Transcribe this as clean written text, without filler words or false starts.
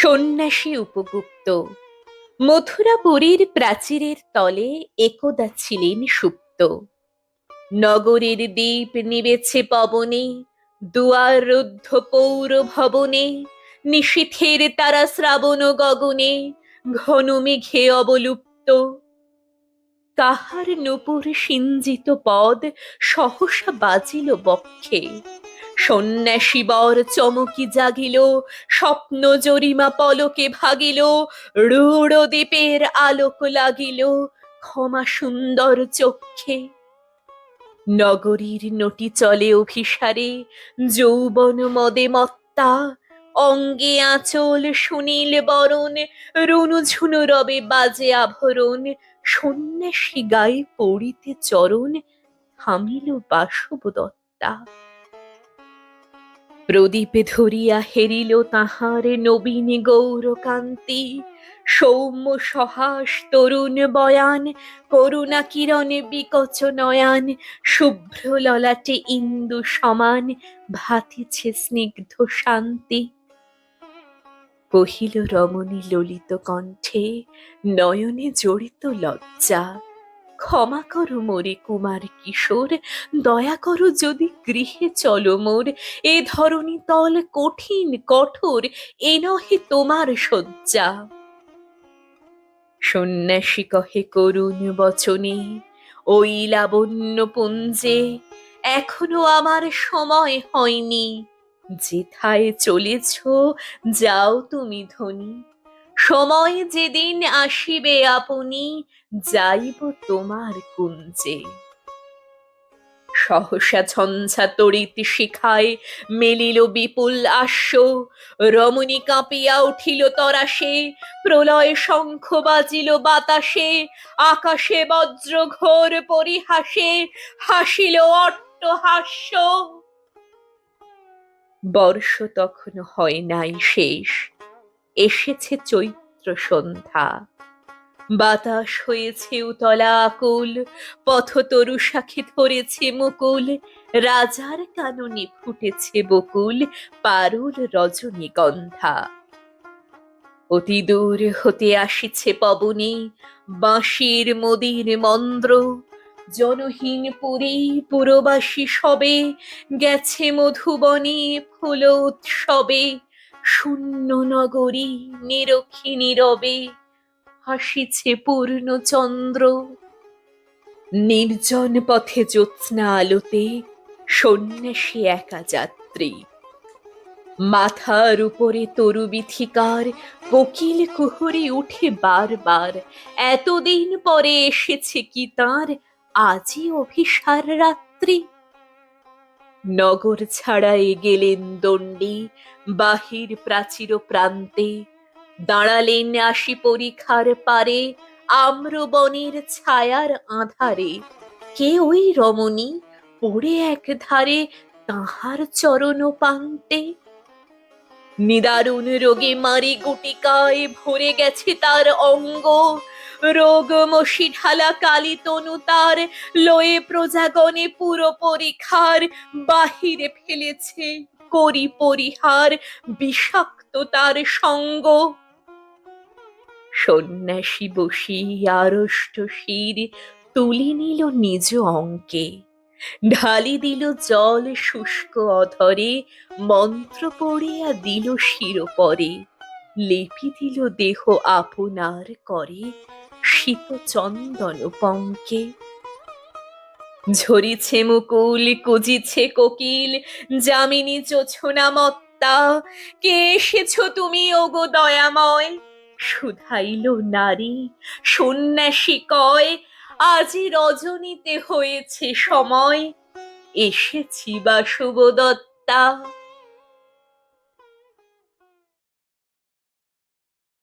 সন্ন্যাসী উপগুপ্ত মথুরাপুরীর প্রাচীরের তলে একদা ছিলেন সুপ্ত। নগরের দীপ নিবেছে পবনে, দুয়ার রুদ্ধ পৌর ভবনে, নিশীথের তারা শ্রাবণ গগনে, ঘন মেঘে অবলুপ্ত। কাহার নূপুর সিঞ্জিত পদ সহসা বাজিল বক্ষে, সন্ন্যাসী বর চমকি জাগিল, স্বপ্ন জরিমা পলকে ভাগিল, রূঢ় দ্বীপের আলোক লাগিল ক্ষমা সুন্দর চক্ষে। নগরীর নটি চলে অভিসারে, যৌবন মদে মত্তা, অঙ্গে আঁচল সুনীল বরণ, রুনুঝুনু রবে বাজে আভরণ, সন্ন্যাসী গায়ে পড়িতে চরণ, থামিল বাসব দত্তা। প্রদীপে ধরিয়া হেরিল তাহার নবীন গৌরকান্তি, সৌম্য সহাস তরুণ বয়ান, করুণা কিরণে বিকচ নয়ান, শুভ্র ললাটে ইন্দু সমান, ভাতিছে স্নিগ্ধ শান্তি। কহিল রমণী ললিত কণ্ঠে, নয়নে জড়িত লজ্জা, ক্ষমা করো মোরে কুমার কিশোর, দয়া করো যদি গৃহে চলো মোর, এ ধরণী তল কঠিন কঠোর, এ নহে তোমার শয্যা। সন্ন্যাসী কহে করুণ বচনে, ওই লাবণ্য পুঞ্জে এখনো আমার সময় হয়নি, যেথায় চলেছ যাও তুমি ধনী, সময় যেদিন আসিবে আপনি, যাইব তোমার কুঞ্জে। সহসা ঝঞ্ঝা তড়িৎ শিখায় মেলিল বিপুল আশ্ব, রমণী কাঁপিয়া উঠিল তরাসে, প্রলয় শঙ্খ বাজিল বাতাসে, আকাশে বজ্র ঘোর পরিহাসে, হাসিল অট্টহাস্য। বর্ষ তখন হয় নাই শেষ, এসেছে চৈত্র সন্ধ্যা, বাতাস হয়েছে উতলা আকুল, পথতরু শাখে ধরেছে মুকুল, রাজার কাননে ফুটেছে বকুল, পারুল রজনীগন্ধা। অতি দূর হতে আসিছে পবনে, বাঁশির মদির মন্দ্র, জনহীন পুরী পুরবাসী সবে, গেছে মধুবনে ফুল উৎসবে, শূন্য নগরী নিরখী নীরবে, হাসিছে পূর্ণচন্দ্র। নির্জন পথে জ্যোৎস্না আলোতে সন্ন্যাসী একা যাত্রী, মাথার উপরে তরু বিথিকার, কোকিল কুহুরি উঠে বারবার, এতদিন পরে এসেছে কি তার আজই অভিসার রাত্রি। নগর ছাড়াই গেলেন দণ্ডী, বাহির প্রাচীর প্রান্তে, দাঁড়ালেন আসি পরিখার পারে, আম্রবনের ছায়ার আঁধারে, কে ওই রমণী পড়ে এক ধারে তাহার চরণ পান্তে। নিদারুণ রোগে মারি গুটিকায় ভরে গেছে তার অঙ্গ, রোগ মশি ঢালা কালী তনু তার, লয়ে প্রজাগণে পুরো পরিখার, বাহিরে ফেলেছে করি পরিহার, বিষাক্ত তার সঙ্গ। সন্ন্যাসী বসি আড়ষ্ট শির তুলি নিল নিজ অঙ্কে, ঢালি দিল জল শুষ্ক অধরে, মন্ত্র পড়িয়া দিল শিরোপরে, লেপি দিল দেহ আপনার করে, শীত চন্দন পঙ্কে। ঝরিছে মুকুল কুজিছে কোকিল, যামিনী জোছনা মত্তা, কে এসেছ তুমি ওগো দয়াময়, শুধাইল নারী সন্ন্যাসী কয়, আজি রজনীতে হয়েছে সময়, এসেছি বাসব দত্তা।